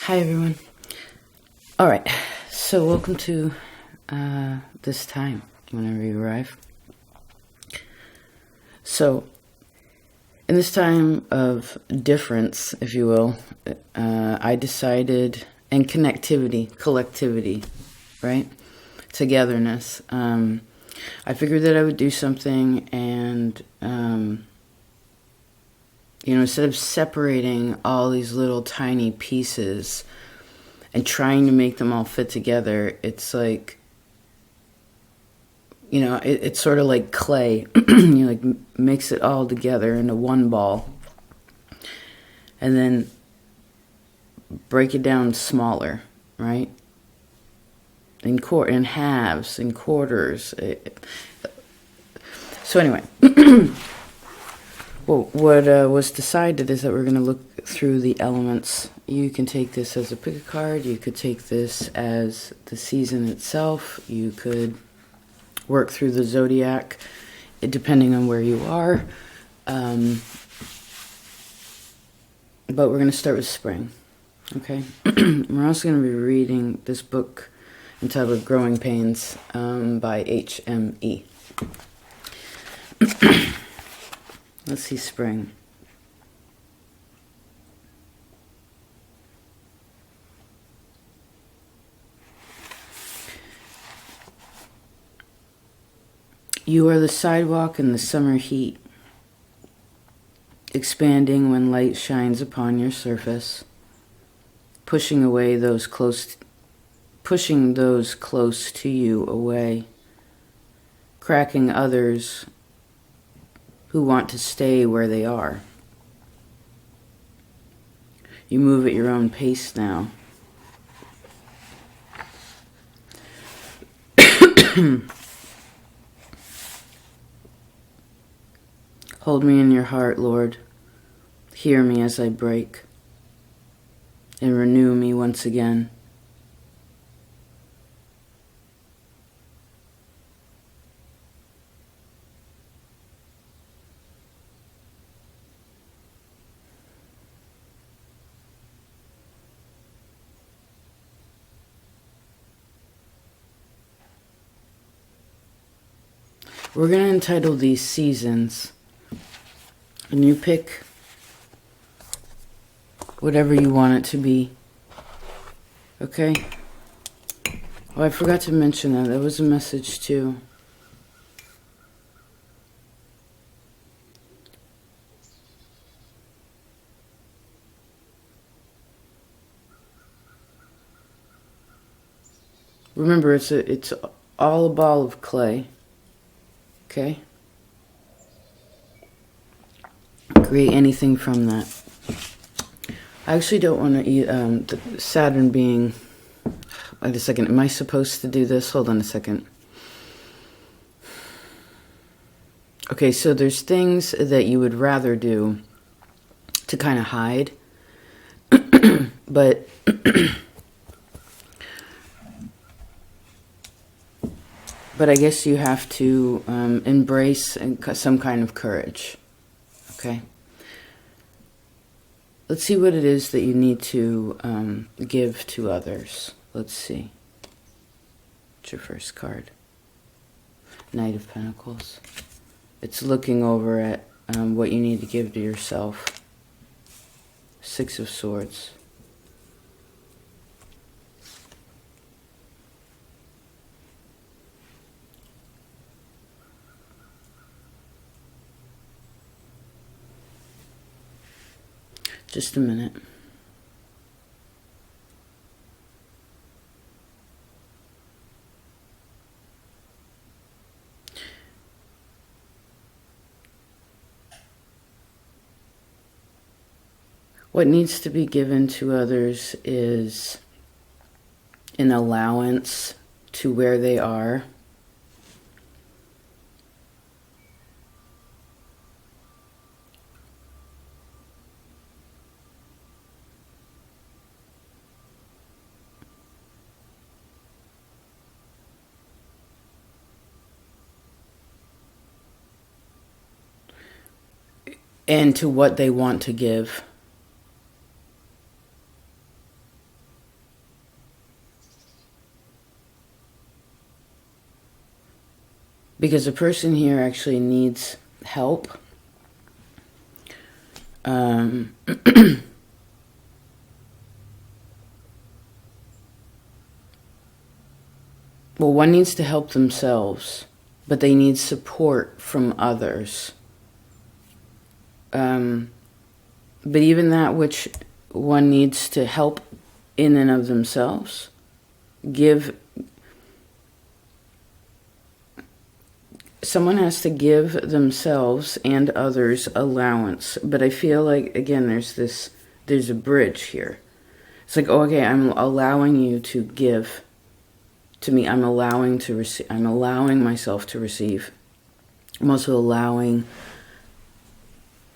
Hi everyone. All right, so welcome to this time whenever you arrive. So, in this time of difference, if you will, I decided, and connectivity, collectivity, right? Togetherness. I figured that I would do something and, instead of separating all these little tiny pieces and trying to make them all fit together, it's like, it's sort of like clay. You like mix it all together into one ball and then break it down smaller, right? In halves, in quarters. So anyway, well, what was decided is that we're going to look through the elements. You can take this as a pick a card. You could take this as the season itself. You could work through the zodiac, depending on where you are. But we're going to start with spring, okay? We're also going to be reading this book entitled Growing Pains by H.M.E. Let's see, spring. You are the sidewalk in the summer heat, expanding when light shines upon your surface, pushing those close to you away, cracking others who want to stay where they are. You move at your own pace now. Hold me in your heart, Lord. Hear me as I break, and renew me once again. We're going to entitle these seasons, and you pick whatever you want it to be. Okay? Oh, I forgot to mention that. That was a message too. Remember, it's all a ball of clay. Okay? Create anything from that. I actually don't want to eat the Saturn being... Wait a second. Am I supposed to do this? Hold on a second. Okay, so there's things that you would rather do to kind of hide. But... But I guess you have to embrace some kind of courage. Okay? Let's see what it is that you need to give to others. Let's see. What's your first card? Knight of Pentacles. It's looking over at what you need to give to yourself. Six of Swords. Just a minute. What needs to be given to others is an allowance to where they are. And to what they want to give. Because the person here actually needs help. Well, one needs to help themselves, but they need support from others. But even that which one needs to help in and of themselves, someone has to give themselves and others allowance. But I feel like, again, there's a bridge here. It's like, oh, okay, I'm allowing you to give to me. I'm allowing to receive. I'm allowing myself to receive. I'm also allowing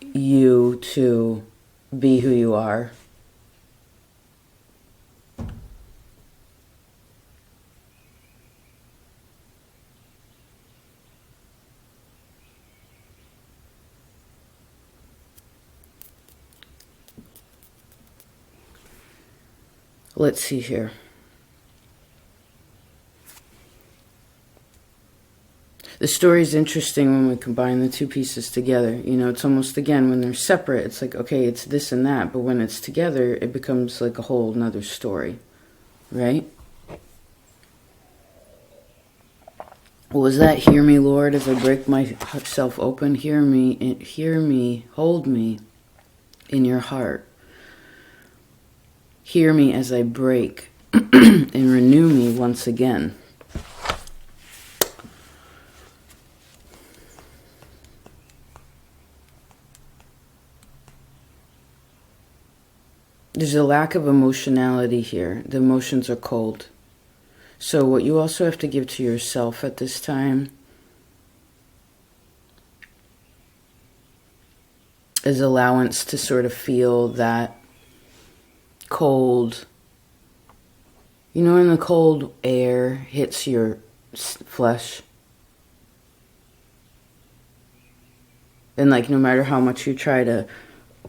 you to be who you are. Let's see here. The story is interesting when we combine the two pieces together. You know, it's almost, again, when they're separate, it's like, okay, it's this and that. But when it's together, it becomes like a whole nother story. Right? What was that? Hear me, Lord, as I break myself open. Hear me, hold me in your heart. Hear me as I break and renew me once again. There's a lack of emotionality here. The emotions are cold. So what you also have to give to yourself at this time is allowance to sort of feel that cold, you know, when the cold air hits your flesh. And like, no matter how much you try to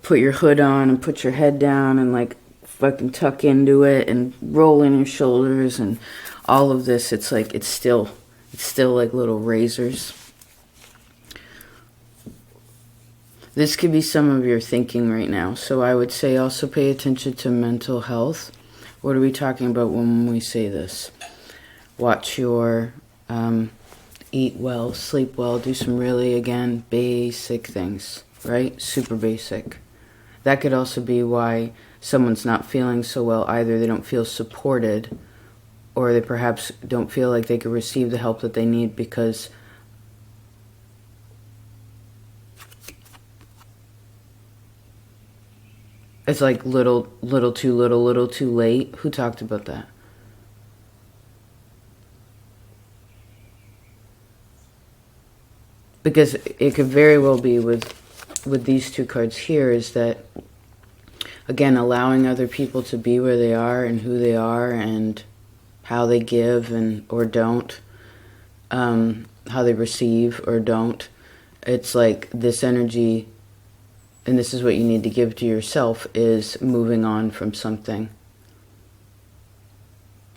put your hood on and put your head down and like fucking tuck into it and roll in your shoulders and all of this, it's like, it's still like little razors. This could be some of your thinking right now. So I would say also pay attention to mental health. What are we talking about when we say this? Watch your, eat well, sleep well, do some really, again, basic things, right? Super basic. That could also be why someone's not feeling so well either. They don't feel supported, or they perhaps don't feel like they could receive the help that they need because it's like little too little, little too late. Who talked about that? Because it could very well be with these two cards here is that, again, allowing other people to be where they are and who they are and how they give and or don't, how they receive or don't. It's like this energy, and this is what you need to give to yourself, is moving on from something.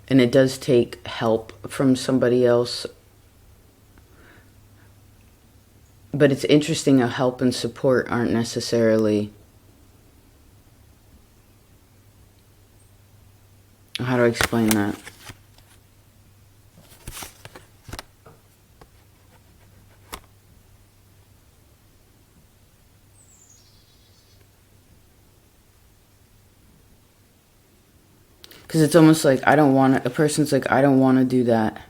And it does take help from somebody else. But it's interesting how help and support aren't necessarily... How do I explain that? Because it's almost like, a person's like, I don't want to do that.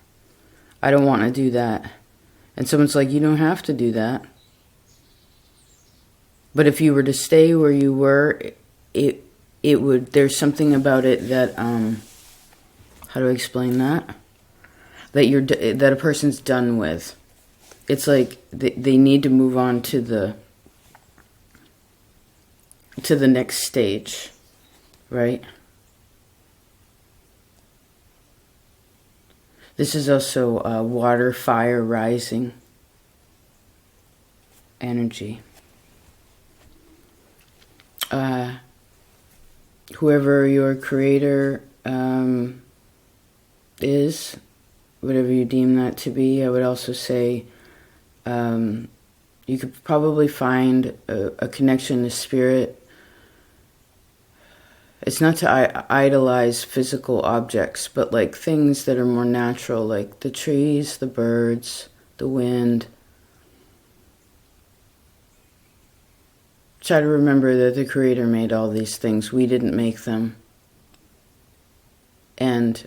I don't want to do that. And someone's like, you don't have to do that. But if you were to stay where you were, it would, there's something about it that, how do I explain that? That a person's done with. It's like they need to move on to the next stage, right? This is also water, fire, rising energy. Whoever your creator is, whatever you deem that to be, I would also say You could probably find a connection to spirit. It's not to idolize physical objects, but like things that are more natural, like the trees, the birds, the wind. Try to remember that the Creator made all these things. We didn't make them. And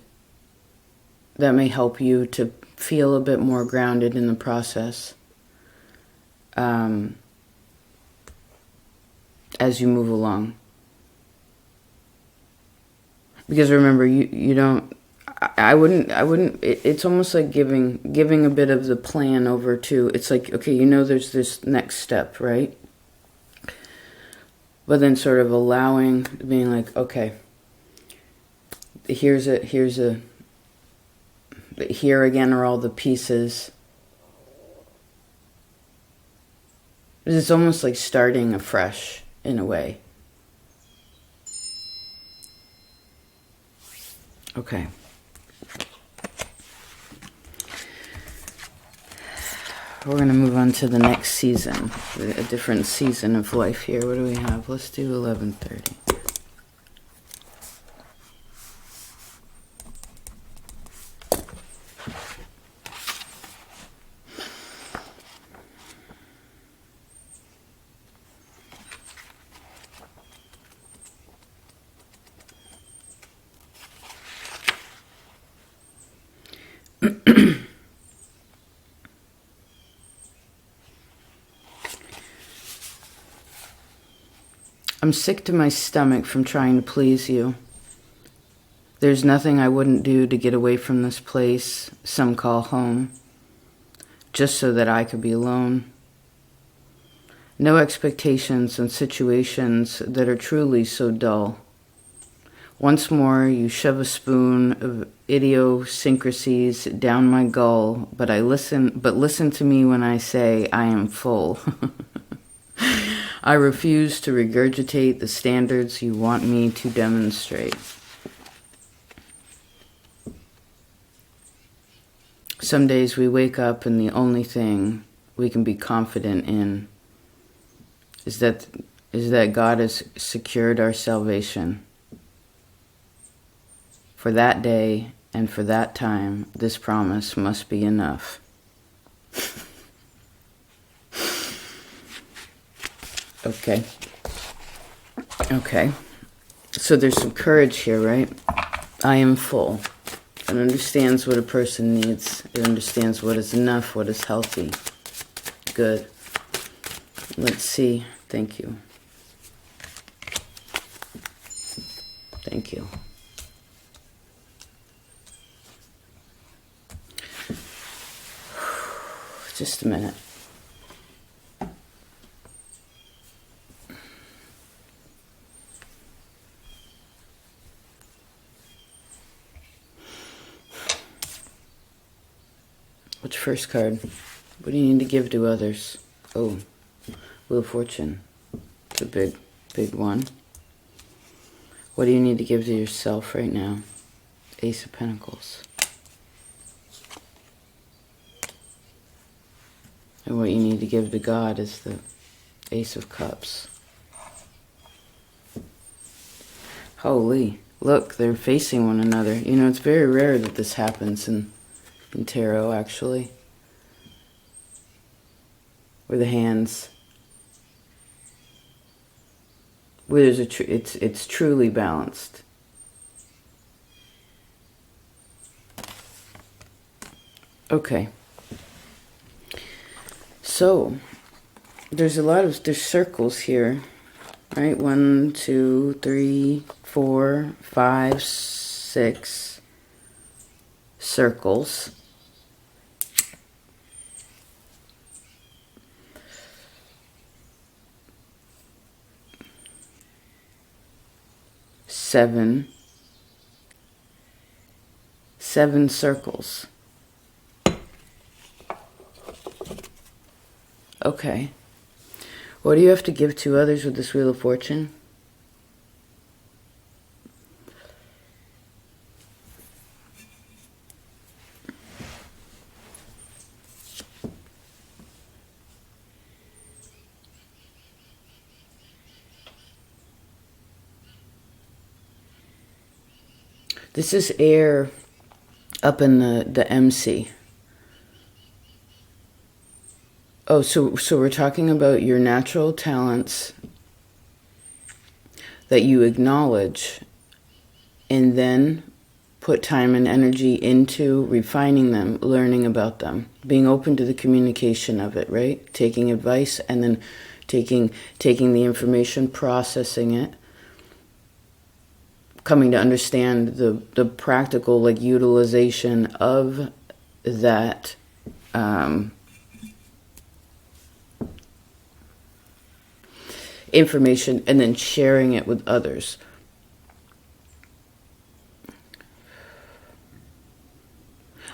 that may help you to feel a bit more grounded in the process as you move along. Because remember, you don't, I wouldn't, it's almost like giving a bit of the plan over to, it's like, okay, you know there's this next step, right? But then sort of allowing, being like, okay, here again are all the pieces. It's almost like starting afresh in a way. Okay. We're going to move on to the next season, a different season of life here. What do we have? Let's do 11:30. I'm sick to my stomach from trying to please you. There's nothing I wouldn't do to get away from this place some call home, just so that I could be alone. No expectations and situations that are truly so dull. Once more, you shove a spoon of idiosyncrasies down my gull, but listen to me when I say I am full. I refuse to regurgitate the standards you want me to demonstrate. Some days we wake up and the only thing we can be confident in is that God has secured our salvation. For that day and for that time, this promise must be enough. Okay. So there's some courage here, right? I am full. It understands what a person needs. It understands what is enough, what is healthy. Good. Let's see. Thank you. Thank you. Just a minute. What's your first card? What do you need to give to others? Oh, Wheel of Fortune. It's a big one. What do you need to give to yourself right now? Ace of Pentacles. And what you need to give to God is the Ace of Cups. Holy, look, they're facing one another. You know, it's very rare that this happens in tarot, actually. Where the hands, where there's it's truly balanced. Okay. So, there's circles here, right? 1, 2, 3, 4, 5, 6 circles. Seven circles. Okay. What do you have to give to others with this Wheel of Fortune? This is air up in the MC. Oh, so we're talking about your natural talents that you acknowledge and then put time and energy into refining them, learning about them, being open to the communication of it, right? Taking advice and then taking the information, processing it, coming to understand the practical like utilization of that information, and then sharing it with others.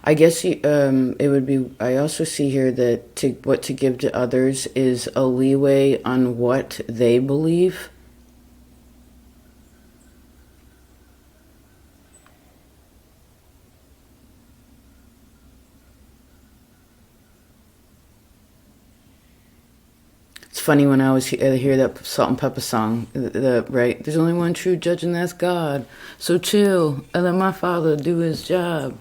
I guess it would be, I also see here that what to give to others is a leeway on what they believe. It's funny when I always hear that Salt and Pepper song, right? There's only one true judge and that's God. So chill and let my Father do his job.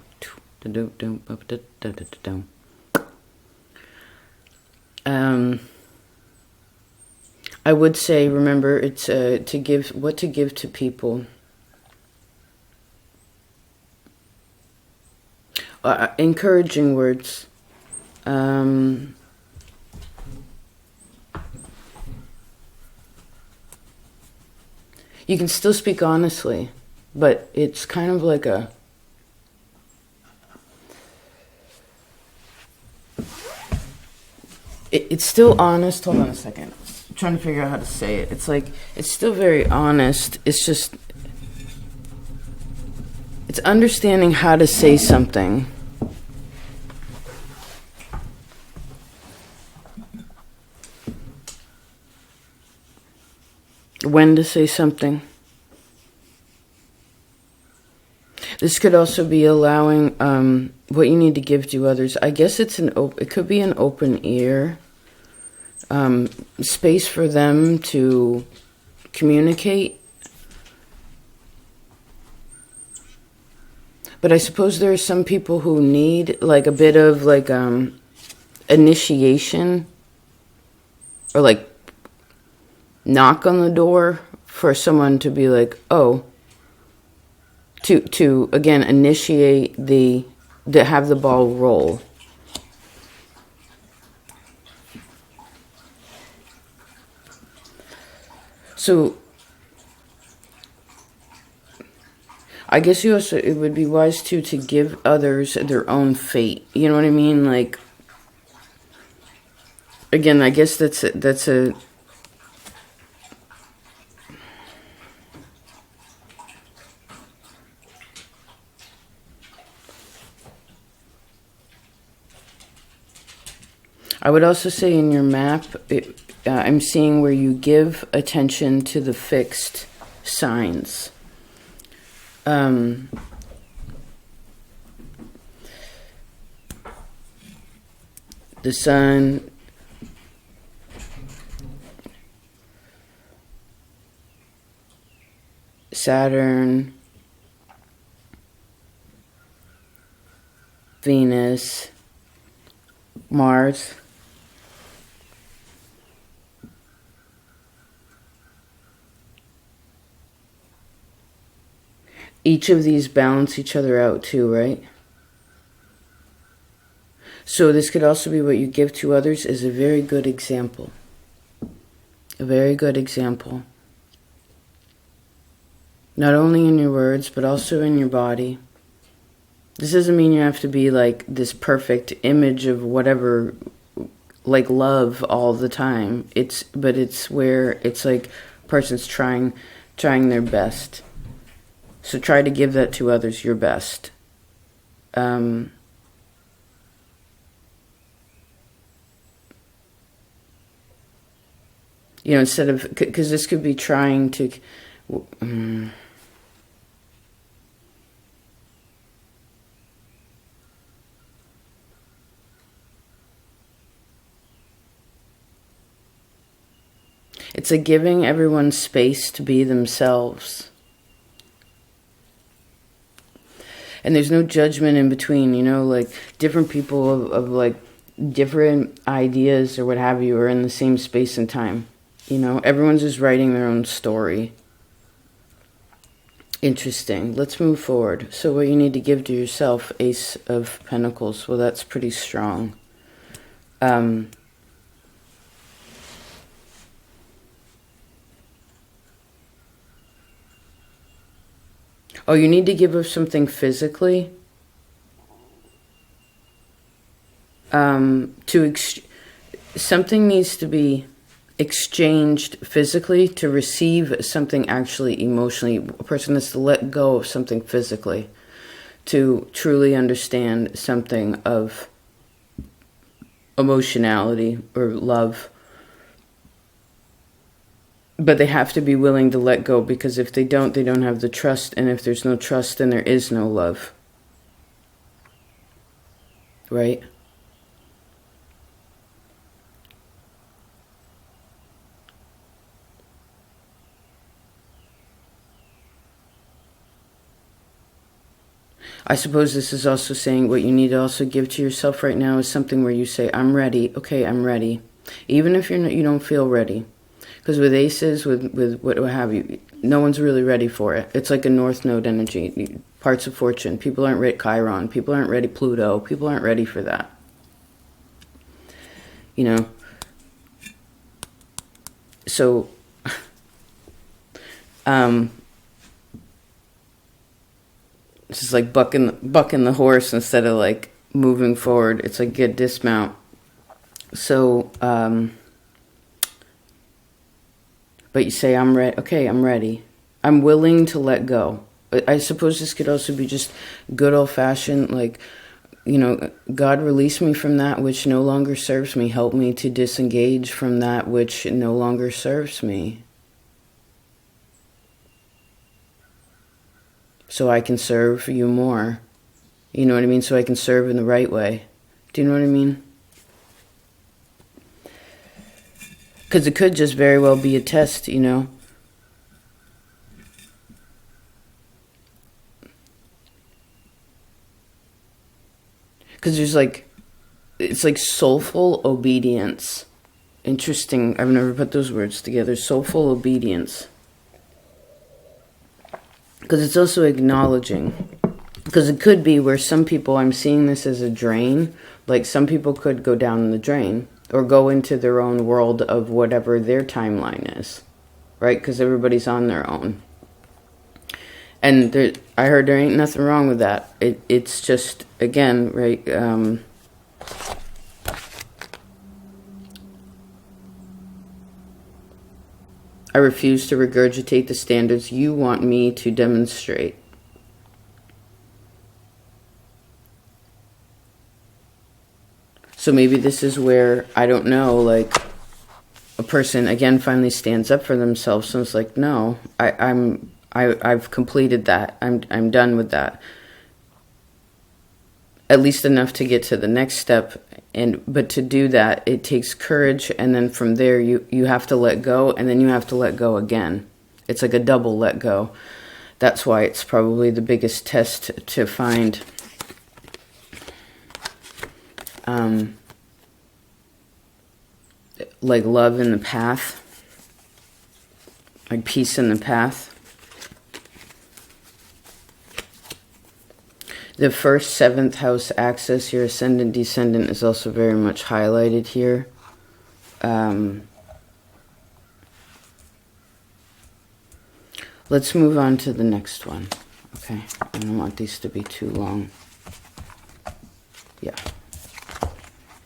I would say, remember, it's to give to people. Encouraging words. You can still speak honestly, but it's kind of like it's still honest. Hold on a second. I'm trying to figure out how to say it. It's like, it's still very honest. It's just, it's understanding how to say something. When to say something. This could also be allowing what you need to give to others. I guess it could be an open ear, space for them to communicate. But I suppose there are some people who need like a bit of like initiation, or like knock on the door for someone to be like, oh, to again initiate to have the ball roll. So I guess it would be wise too to give others their own fate. You know what I mean? Like, again, I guess that's a I would also say in your map, I'm seeing where you give attention to the fixed signs. The sun, Saturn, Venus, Mars. Each of these balance each other out too, right? So this could also be what you give to others is a very good example. A very good example. Not only in your words, but also in your body. This doesn't mean you have to be like this perfect image of whatever, like love all the time. But it's where it's like a person's trying their best. So try to give that to others, your best. Instead of, because this could be trying to, it's like giving everyone space to be themselves. And there's no judgment in between, you know, like different people of like different ideas or what have you are in the same space and time. You know, everyone's just writing their own story. Interesting. Let's move forward. So what you need to give to yourself, Ace of Pentacles. Well, that's pretty strong. Oh, you need to give up something physically. Something needs to be exchanged physically to receive something actually emotionally. A person has to let go of something physically to truly understand something of emotionality or love. But they have to be willing to let go, because if they don't have the trust. And if there's no trust, then there is no love. Right? I suppose this is also saying what you need to also give to yourself right now is something where you say, I'm ready. Okay, I'm ready. Even if you don't feel ready. Because with aces, with what have you, no one's really ready for it. It's like a North Node energy. Parts of fortune. People aren't ready. Chiron. People aren't ready. Pluto. People aren't ready for that. You know? So, it's just like bucking the horse instead of like moving forward. It's like get dismount. So, but you say, I'm ready. Okay, I'm ready. I'm willing to let go. I suppose this could also be just good old-fashioned, like, you know, God, release me from that which no longer serves me. Help me to disengage from that which no longer serves me, so I can serve you more. You know what I mean? So I can serve in the right way. Do you know what I mean? Because it could just very well be a test, you know? Because there's like, it's like soulful obedience. Interesting. I've never put those words together. Soulful obedience. Because it's also acknowledging. Because it could be where some people, I'm seeing this as a drain. Like some people could go down the drain or go into their own world of whatever their timeline is. Right? Because everybody's on their own. And there, I heard there ain't nothing wrong with that. It's just, again, right, I refuse to regurgitate the standards you want me to demonstrate. So maybe this is where, I don't know, like, a person, again, finally stands up for themselves and is like, no, I've completed that. I'm done with that. At least enough to get to the next step. But to do that, it takes courage, and then from there you have to let go, and then you have to let go again. It's like a double let go. That's why it's probably the biggest test to find like love in the path, like peace in the path. The first 7th house axis, your ascendant, descendant, is also very much highlighted here. Let's move on to the next one. Okay, I don't want these to be too long. Yeah.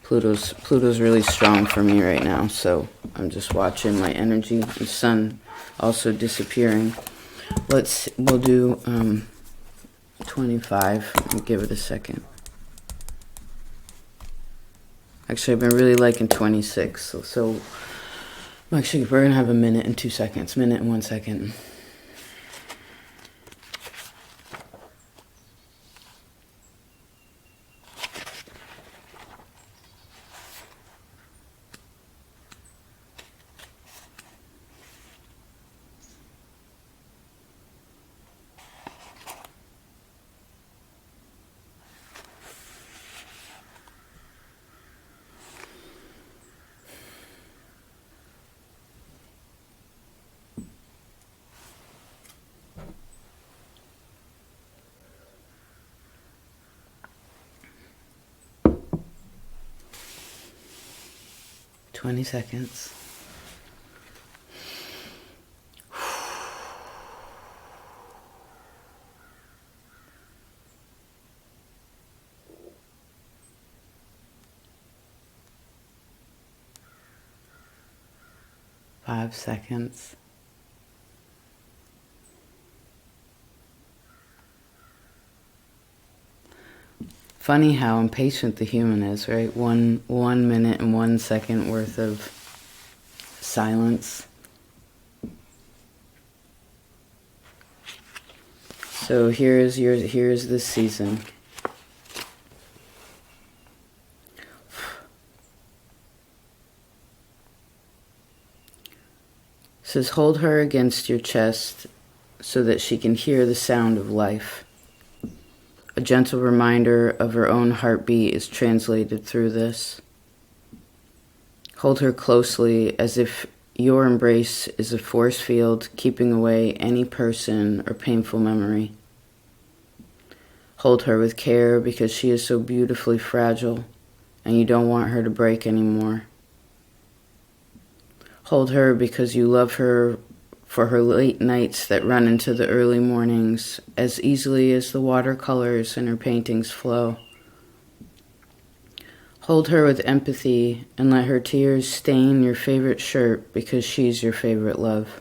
Pluto's really strong for me right now, so I'm just watching my energy. The sun also disappearing. We'll do 25. Let me give it a second. Actually, I've been really liking 26. So actually, we're gonna have a minute and 2 seconds. Minute and 1 second. 20 seconds. Five seconds. Funny how impatient the human is, right? One minute and 1 second worth of silence. So here's this season. It says, hold her against your chest so that she can hear the sound of life. A gentle reminder of her own heartbeat is translated through this. Hold her closely as if your embrace is a force field keeping away any person or painful memory. Hold her with care because she is so beautifully fragile and you don't want her to break anymore. Hold her because you love her for her late nights that run into the early mornings as easily as the watercolors in her paintings flow. Hold her with empathy and let her tears stain your favorite shirt because she's your favorite love.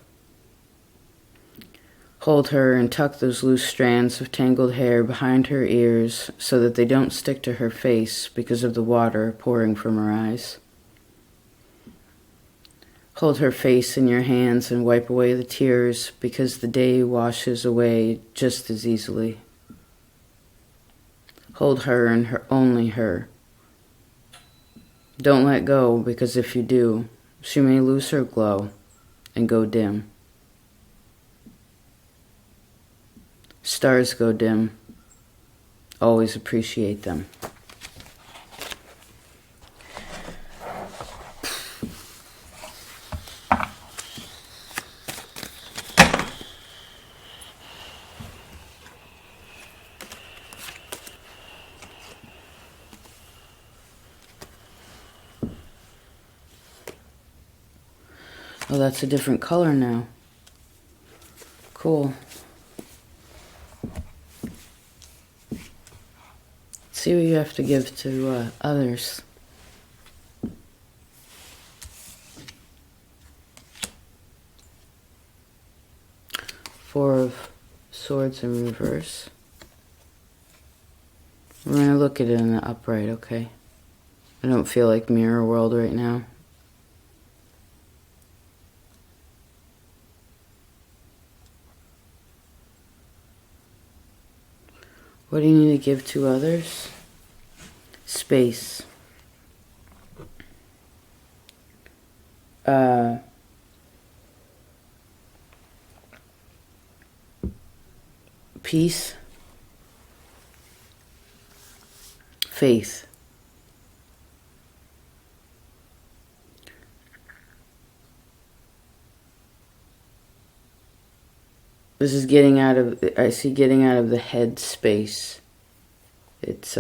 Hold her and tuck those loose strands of tangled hair behind her ears so that they don't stick to her face because of the water pouring from her eyes. Hold her face in your hands and wipe away the tears because the day washes away just as easily. Hold her and her only her. Don't let go because if you do, she may lose her glow and go dim. Stars go dim. Always appreciate them. Oh, that's a different color now. Cool. See what you have to give to others. Four of Swords in reverse. We're going to look at it in the upright, okay? I don't feel like mirror world right now. What do you need to give to others? Space. Peace. Faith. This is getting out of, I see getting out of the head space. It's,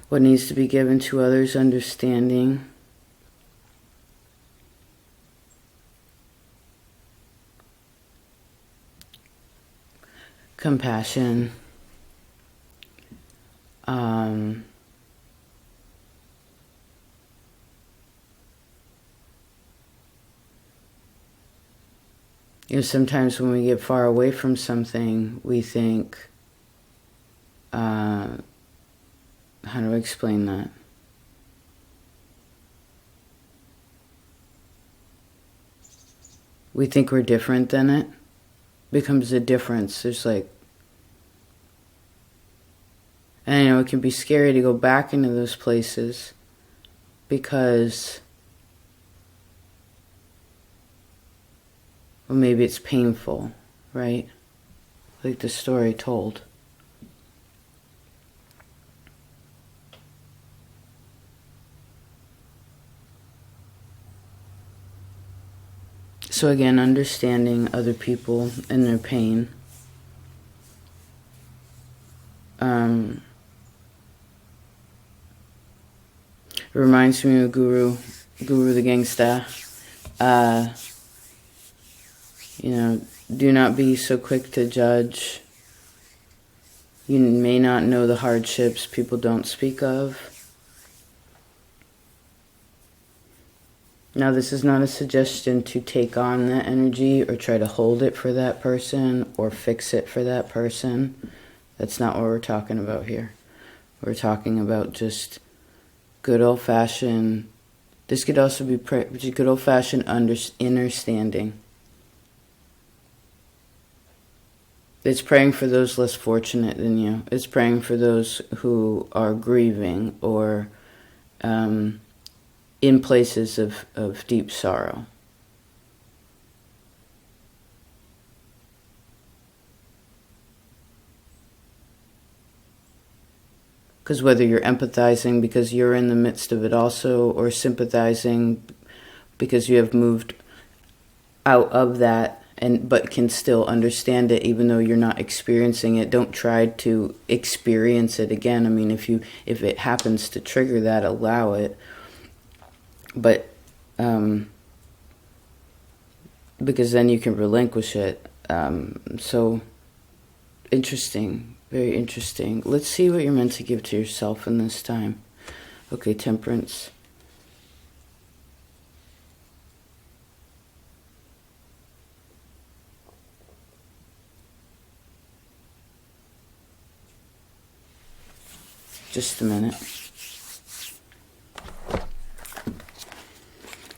what needs to be given to others, understanding. Compassion. You know, sometimes when we get far away from something, we think, how do I explain that? We think we're different than it. Becomes a difference. There's like, and I know it can be scary to go back into those places because, well, maybe it's painful, right? Like the story told. So again, understanding other people and their pain. reminds me of Guru the Gangsta. Do not be so quick to judge. You may not know the hardships people don't speak of. Now, this is not a suggestion to take on that energy or try to hold it for that person or fix it for that person. That's not what we're talking about here. We're talking about just good old-fashioned, this could also be good old-fashioned understanding. It's praying for those less fortunate than you. It's praying for those who are grieving or in places of deep sorrow. Because whether you're empathizing because you're in the midst of it also, or sympathizing because you have moved out of that, but can still understand it even though you're not experiencing it, don't try to experience it again. I mean, if it happens to trigger that, allow it. But because then you can relinquish it. So interesting. Very interesting. Let's see what you're meant to give to yourself in this time. Okay, Temperance. Just a minute.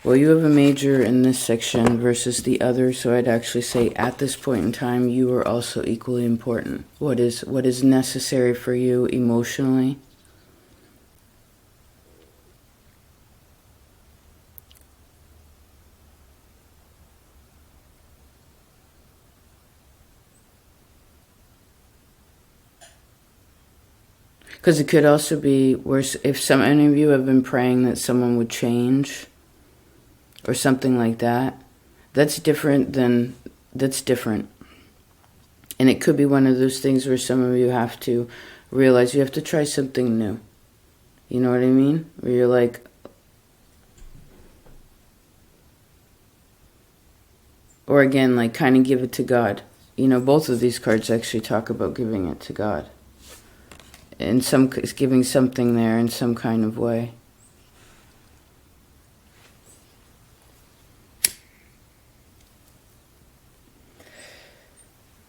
Well, you have a major in this section versus the other, so I'd actually say at this point in time, you are also equally important. What is necessary for you emotionally? Because it could also be worse if any of you have been praying that someone would change or something like that. That's different. And it could be one of those things where some of you have to realize you have to try something new. You know what I mean? Where you're like, or again, like kind of give it to God. Both of these cards actually talk about giving it to God. And giving something there in some kind of way.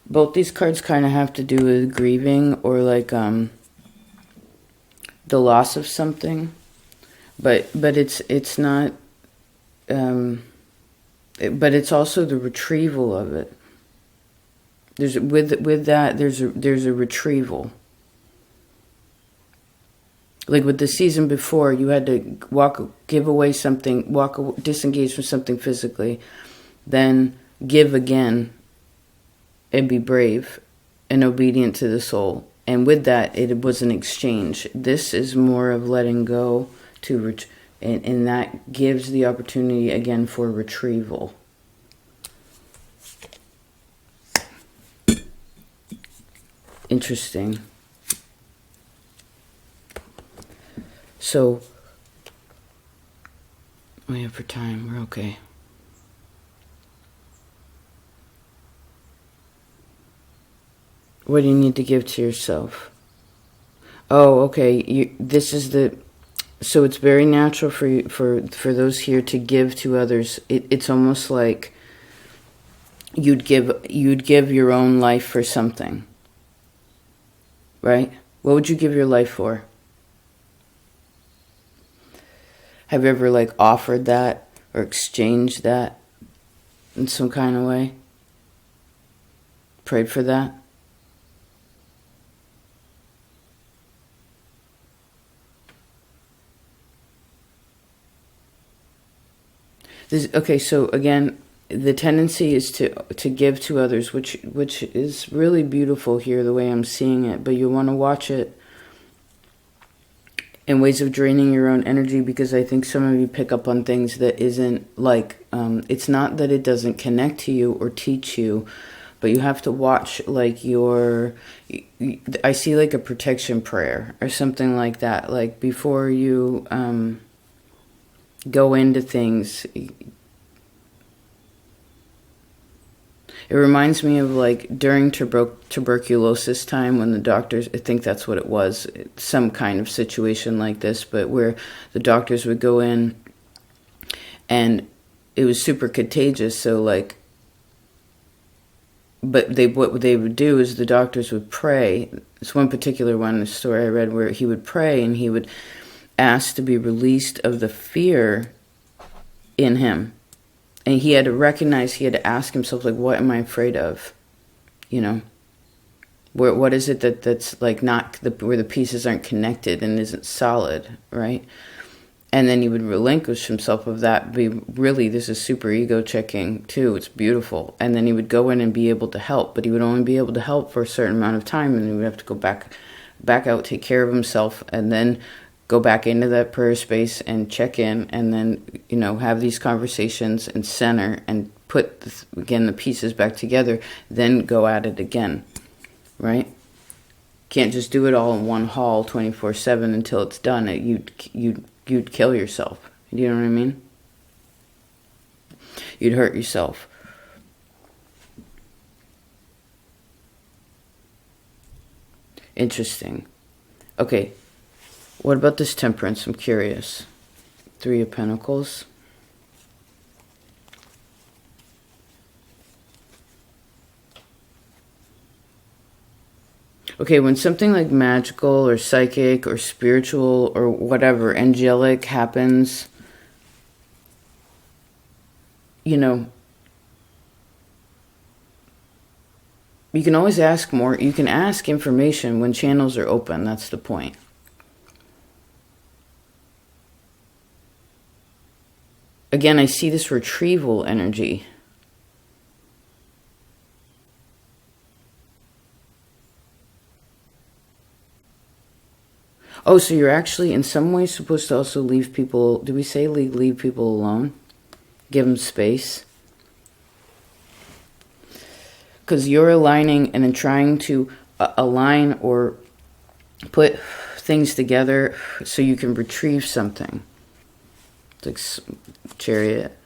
Both these cards kind of have to do with grieving or like the loss of something, but it's not. But it's also the retrieval of it. There's a retrieval. Like with the season before, you had to give away something, disengage from something physically, then give again. And be brave and obedient to the soul. And with that, it was an exchange. This is more of letting go and that gives the opportunity again for retrieval. Interesting. So, we have for time. We're okay. What do you need to give to yourself? Oh, okay. So it's very natural for you, for those here to give to others. It's almost like you'd give your own life for something, right? What would you give your life for? Have you ever like offered that or exchanged that in some kind of way? Prayed for that? Okay, so again, the tendency is to give to others, which is really beautiful here, the way I'm seeing it. But you want to watch it in ways of draining your own energy, because I think some of you pick up on things that isn't like, it's not that it doesn't connect to you or teach you, but you have to watch like I see like a protection prayer or something like that. Like before you go into things, it reminds me of like during tuberculosis time when the doctors, I think that's what it was, some kind of situation like this, but where the doctors would go in and it was super contagious. So like, but what they would do is the doctors would pray. It's one particular one, the story I read, where he would pray and he would ask to be released of the fear in him. And he had to recognize, he had to ask himself, like, what am I afraid of? You know, what is it that's like not where the pieces aren't connected and isn't solid, right? And then he would relinquish himself of that. Really, this is super ego checking too. It's beautiful. And then he would go in and be able to help, but he would only be able to help for a certain amount of time, and he would have to go back out, take care of himself, and then go back into that prayer space and check in, and then, you know, have these conversations and center and put, again, the pieces back together, then go at it again, right? Can't just do it all in one haul 24/7 until it's done. You'd kill yourself. You know what I mean? You'd hurt yourself. Interesting. Okay. What about this Temperance? I'm curious. 3 of Pentacles. Okay, when something like magical or psychic or spiritual or whatever, angelic happens, you know, you can always ask more. You can ask information when channels are open. That's the point. Again, I see this retrieval energy. Oh, so you're actually in some ways supposed to also leave people, do we say leave people alone? Give them space? Because you're aligning and then trying to align or put things together so you can retrieve something. It's like Chariot.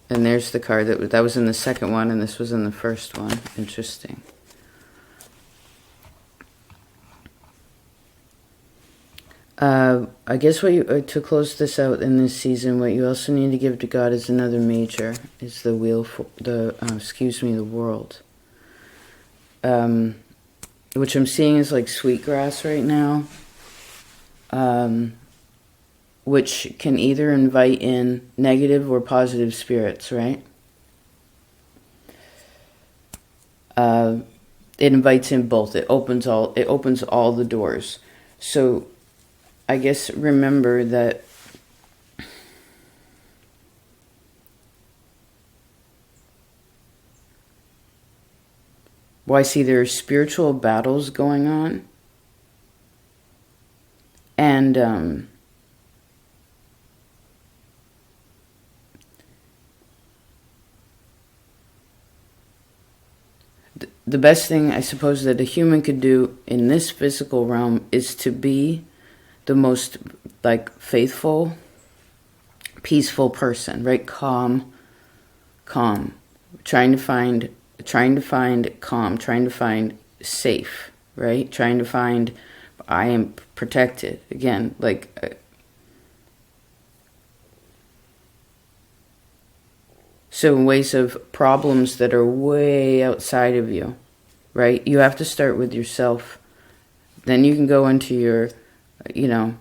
And there's the card that was in the second one, and this was in the first one. Interesting. I guess what to close this out in this season, what you also need to give to God is another major, is the the world. Which I'm seeing is like sweetgrass right now. Which can either invite in negative or positive spirits, right? It invites in both. It opens all the doors. So I guess remember that I see there are spiritual battles going on. And the best thing I suppose that a human could do in this physical realm is to be the most like faithful, peaceful person, right? Calm, trying to find calm, trying to find safe, right? Trying to find I am protected. Again, like so in ways of problems that are way outside of you, right? You have to start with yourself. Then you can go into your, you know,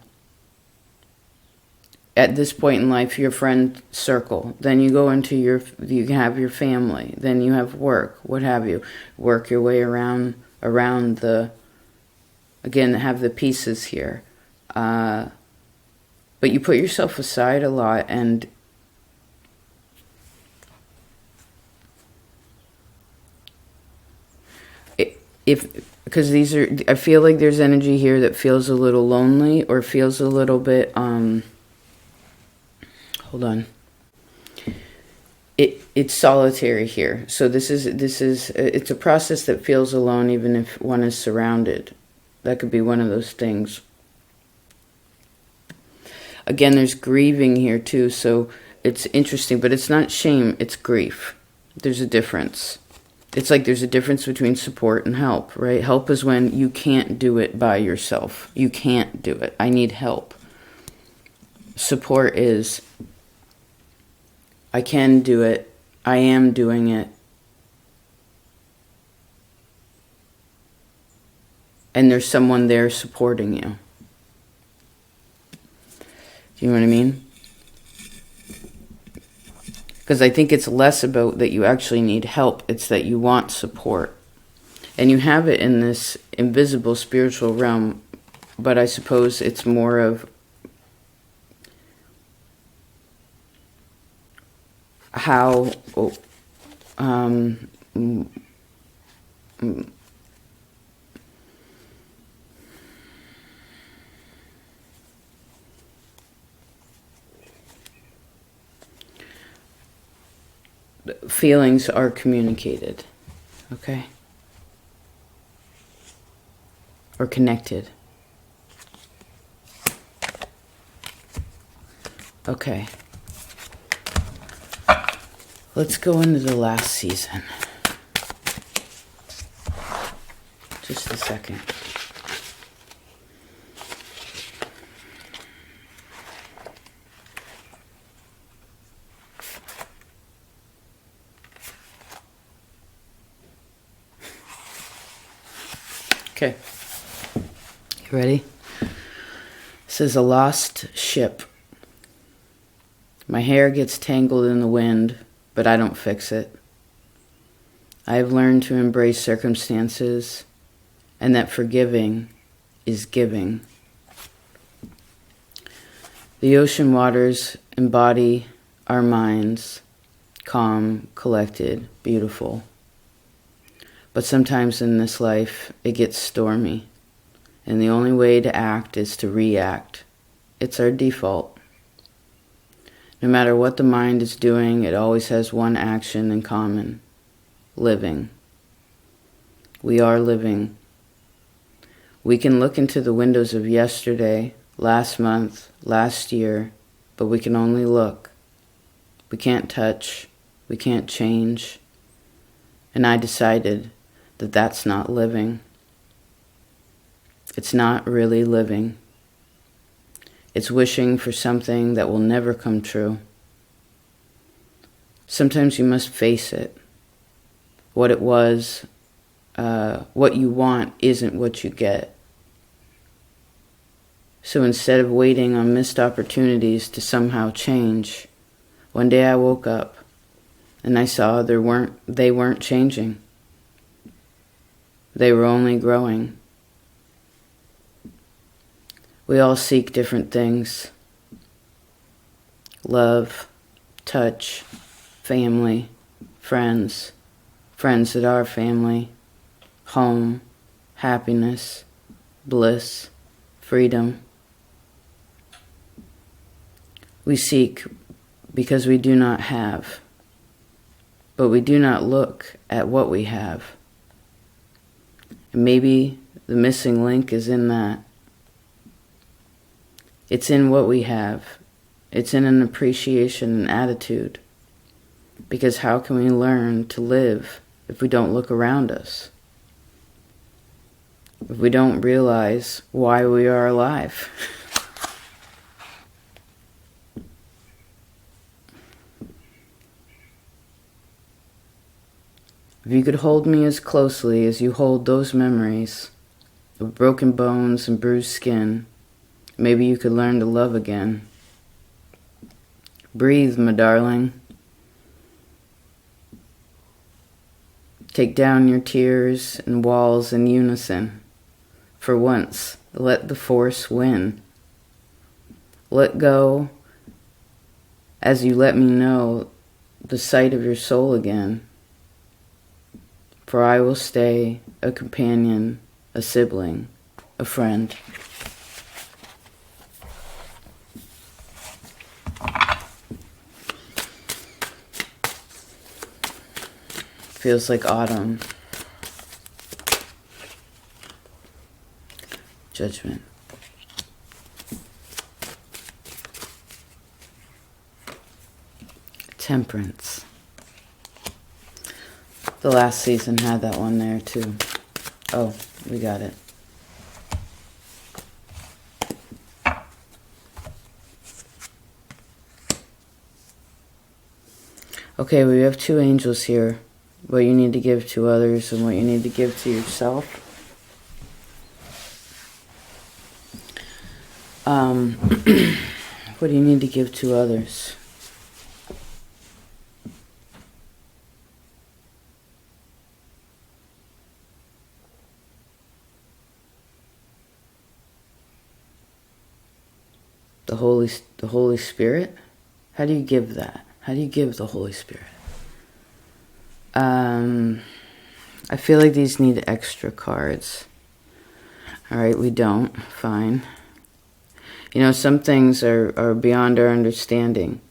at this point in life, your friend circle. Then you go into you can have your family. Then you have work, what have you. Work your way around the, again, have the pieces here. But you put yourself aside a lot, and because these are, I feel like there's energy here that feels a little lonely or feels a little bit, hold on. it's solitary here. So it's a process that feels alone even if one is surrounded. That could be one of those things. Again, there's grieving here too, so it's interesting, but it's not shame, it's grief. There's a difference. It's like there's a difference between support and help, right? Help is when you can't do it by yourself. You can't do it. I need help. Support is, I can do it. I am doing it. And there's someone there supporting you. Do you know what I mean? Because I think it's less about that you actually need help. It's that you want support. And you have it in this invisible spiritual realm. But I suppose it's more of how feelings are communicated, okay? Or connected. Okay. Let's go into the last season. Just a second. Okay. You ready? It says, a lost ship. My hair gets tangled in the wind, but I don't fix it. I have learned to embrace circumstances, and that forgiving is giving. The ocean waters embody our minds, calm, collected, beautiful. But sometimes in this life, it gets stormy, and the only way to act is to react. It's our default. No matter what the mind is doing, it always has one action in common: living. We are living. We can look into the windows of yesterday, last month, last year, but we can only look. We can't touch. We can't change. And I decided that that's not living. It's not really living. It's wishing for something that will never come true. Sometimes you must face it. What it was, what you want isn't what you get. So instead of waiting on missed opportunities to somehow change, one day I woke up and I saw they weren't changing. They were only growing. We all seek different things: love, touch, family, friends that are family, home, happiness, bliss, freedom. We seek because we do not have, but we do not look at what we have. And maybe the missing link is in that. It's in what we have. It's in an appreciation and attitude. Because how can we learn to live if we don't look around us? If we don't realize why we are alive? If you could hold me as closely as you hold those memories of broken bones and bruised skin, maybe you could learn to love again. Breathe, my darling. Take down your tears and walls in unison. For once, let the force win. Let go as you let me know the sight of your soul again. For I will stay a companion, a sibling, a friend. Feels like autumn. Judgment. Temperance. The last season had that one there too. Oh, we got it. Okay, we have two angels here. What you need to give to others and what you need to give to yourself. What do you need to give to others? The Holy Spirit? How do you give that? How do you give the Holy Spirit? I feel like these need extra cards. All right, we don't. Fine. You know, some things are beyond our understanding.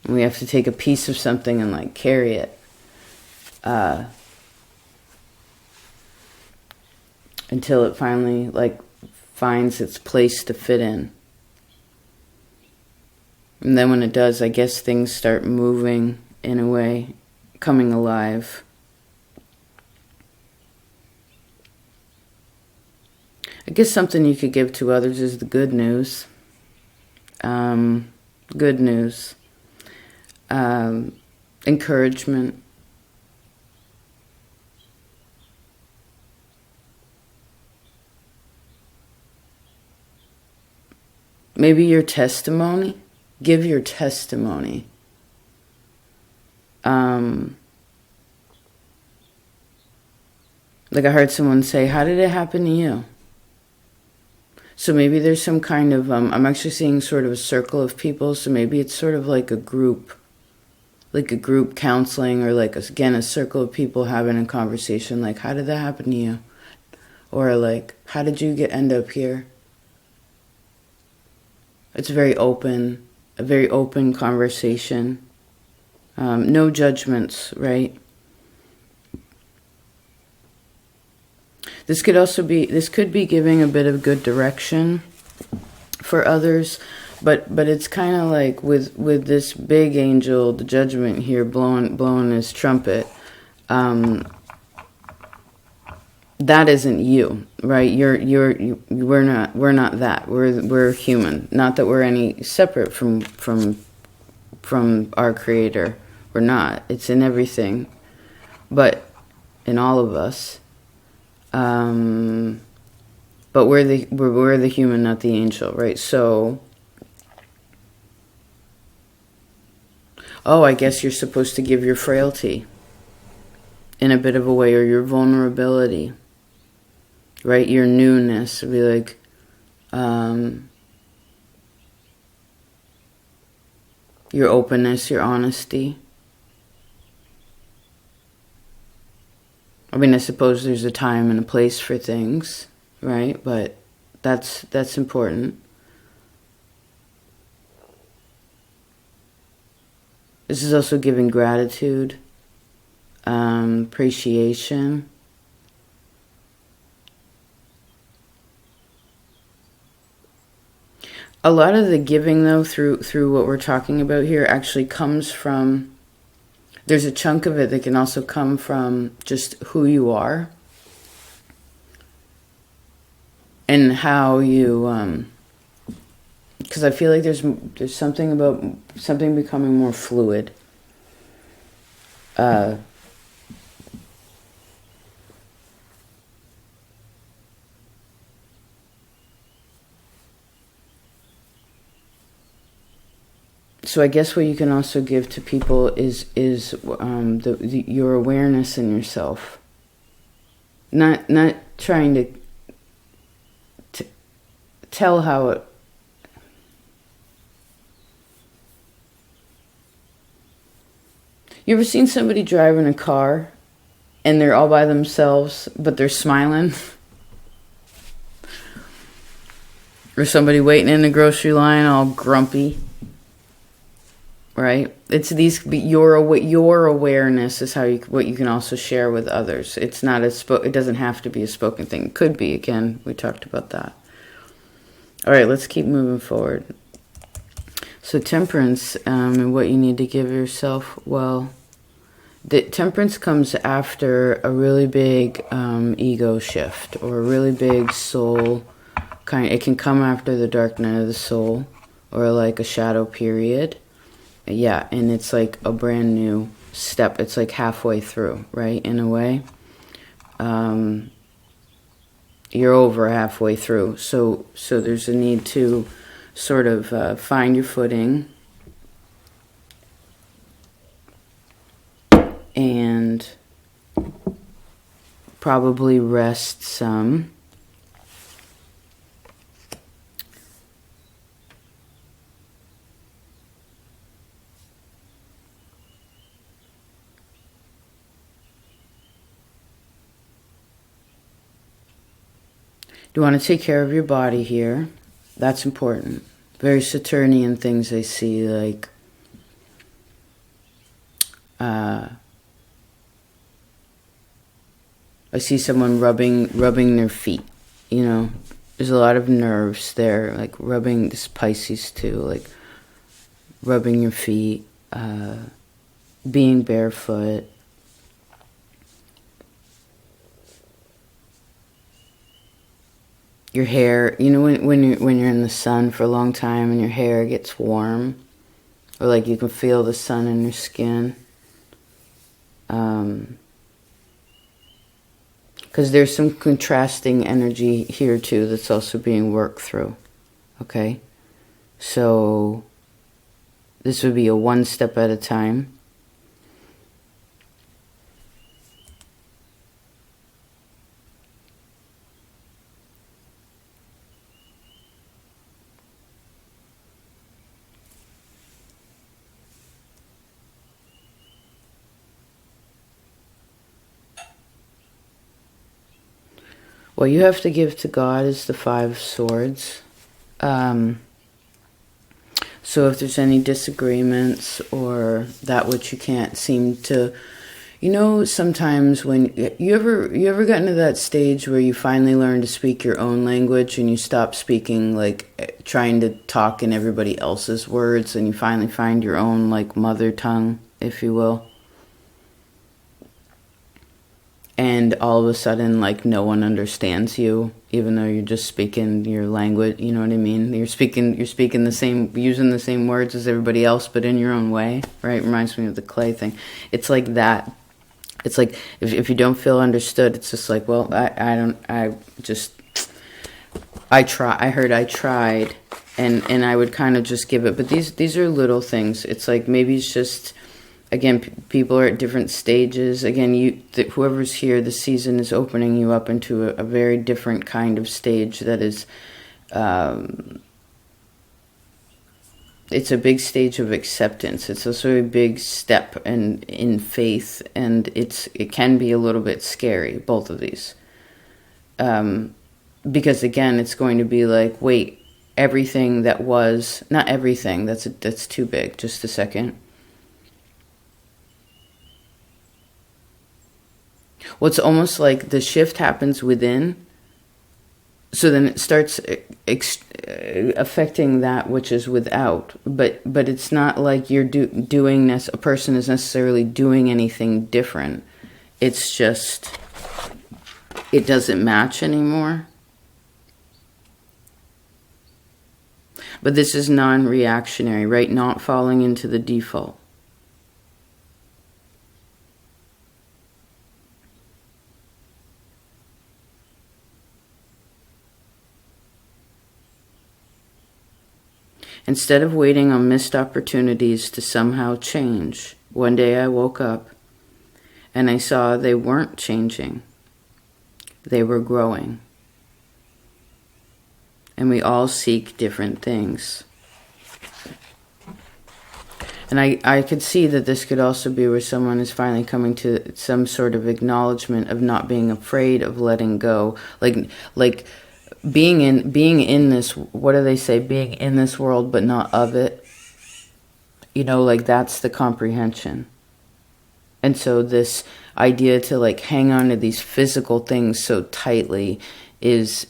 And we have to take a piece of something and like carry it. Until it finally like finds its place to fit in. And then when it does, I guess things start moving in a way, coming alive. I guess something you could give to others is the good news. Good news. Encouragement. Maybe your testimony. Give your testimony. Like I heard someone say, how did it happen to you? So maybe there's some kind of, I'm actually seeing sort of a circle of people, so maybe it's sort of like a group counseling, or like, again, a circle of people having a conversation, like, how did that happen to you? Or like, how did you end up here? It's a very open conversation. No judgments, right? This could be giving a bit of good direction for others, but it's kind of like with this big angel, the judgment here, blowing his trumpet. That isn't you, right? We're not that. We're human. Not that we're any separate from our Creator. We're not. It's in everything, but in all of us. But we're the human, not the angel, right? So, I guess you're supposed to give your frailty in a bit of a way, or your vulnerability, right? Your newness. Be like, your openness, your honesty. I mean, I suppose there's a time and a place for things, right? But that's important. This is also giving gratitude, appreciation. A lot of the giving, though, through what we're talking about here, actually comes from. There's a chunk of it that can also come from just who you are and how you. Because I feel like there's something about something becoming more fluid. So I guess what you can also give to people is your awareness in yourself. Not trying to tell how it. You ever seen somebody driving a car and they're all by themselves, but they're smiling? Or somebody waiting in the grocery line all grumpy. Right? It's these, your awareness is what you can also share with others. It's not it doesn't have to be a spoken thing. It could be, again, we talked about that. All right, let's keep moving forward. So temperance, and what you need to give yourself, well, the temperance comes after a really big ego shift, or a really big soul it can come after the dark night of the soul, or like a shadow period. Yeah, and it's like a brand new step. It's like halfway through, right, in a way. You're over halfway through. So there's a need to sort of find your footing and probably rest some. You want to take care of your body here. That's important. Very Saturnian things I see, like I see someone rubbing their feet. You know, there's a lot of nerves there, like rubbing. This Pisces too, like rubbing your feet, being barefoot. Your hair, you know, when you're in the sun for a long time and your hair gets warm, or like you can feel the sun in your skin, because there's some contrasting energy here too that's also being worked through. Okay, so this would be a one step at a time. What you have to give to God is the 5 swords. So if there's any disagreements or that which you can't seem to, you know, sometimes when you ever gotten to that stage where you finally learn to speak your own language and you stop speaking, like trying to talk in everybody else's words, and you finally find your own, like, mother tongue, if you will. And all of a sudden, like, no one understands you, even though you're just speaking your language. You know what I mean? You're speaking the same, using the same words as everybody else, but in your own way, right? Reminds me of the clay thing. It's like that. It's like if you don't feel understood, it's just like, well, I tried, and I would kind of just give it. But these are little things. It's like maybe it's just. Again, people are at different stages. Again, whoever's here, the season is opening you up into a very different kind of stage that is, it's a big stage of acceptance. It's also a big step in faith, and it can be a little bit scary, both of these. Because again, it's going to be like, wait, everything that was, not everything, that's too big, just a second. Well, it's almost like the shift happens within, so then it starts affecting that which is without. But it's not like you're doing this. A person is necessarily doing anything different. It's just it doesn't match anymore. But this is non-reactionary, right? Not falling into the default. Instead of waiting on missed opportunities to somehow change, one day I woke up and I saw they weren't changing. They were growing. And we all seek different things. And I could see that this could also be where someone is finally coming to some sort of acknowledgement of not being afraid of letting go. Like being in this, what do they say? Being in this world, but not of it. You know, like that's the comprehension. And so this idea to like hang on to these physical things so tightly is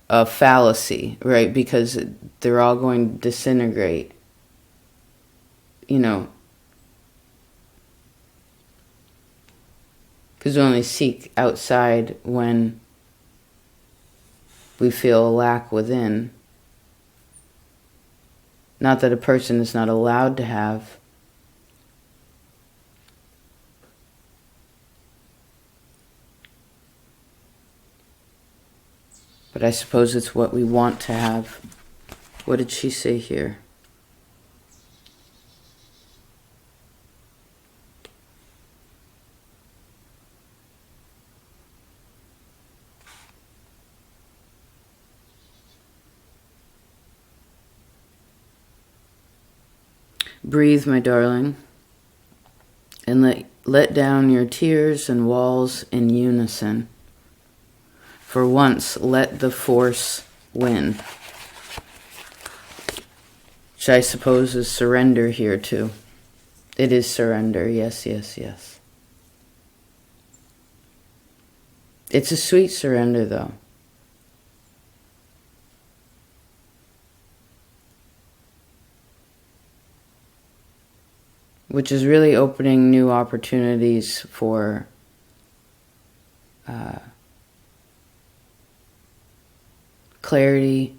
a fallacy, right? Because they're all going to disintegrate. You know, because we only seek outside when we feel a lack within. Not that a person is not allowed to have. But I suppose it's what we want to have. What did she say here? Breathe, my darling, and let down your tears and walls in unison. For once, let the force win. Which I suppose is surrender here too. It is surrender, yes, yes, yes. It's a sweet surrender though. Which is really opening new opportunities for clarity,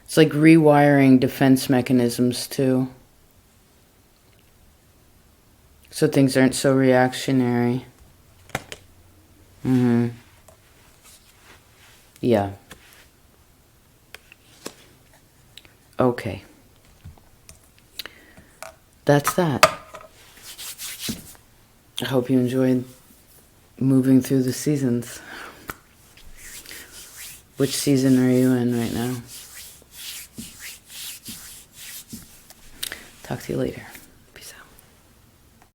it's like rewiring defense mechanisms too, so things aren't so reactionary. Yeah. Okay. That's that. I hope you enjoyed moving through the seasons. Which season are you in right now? Talk to you later.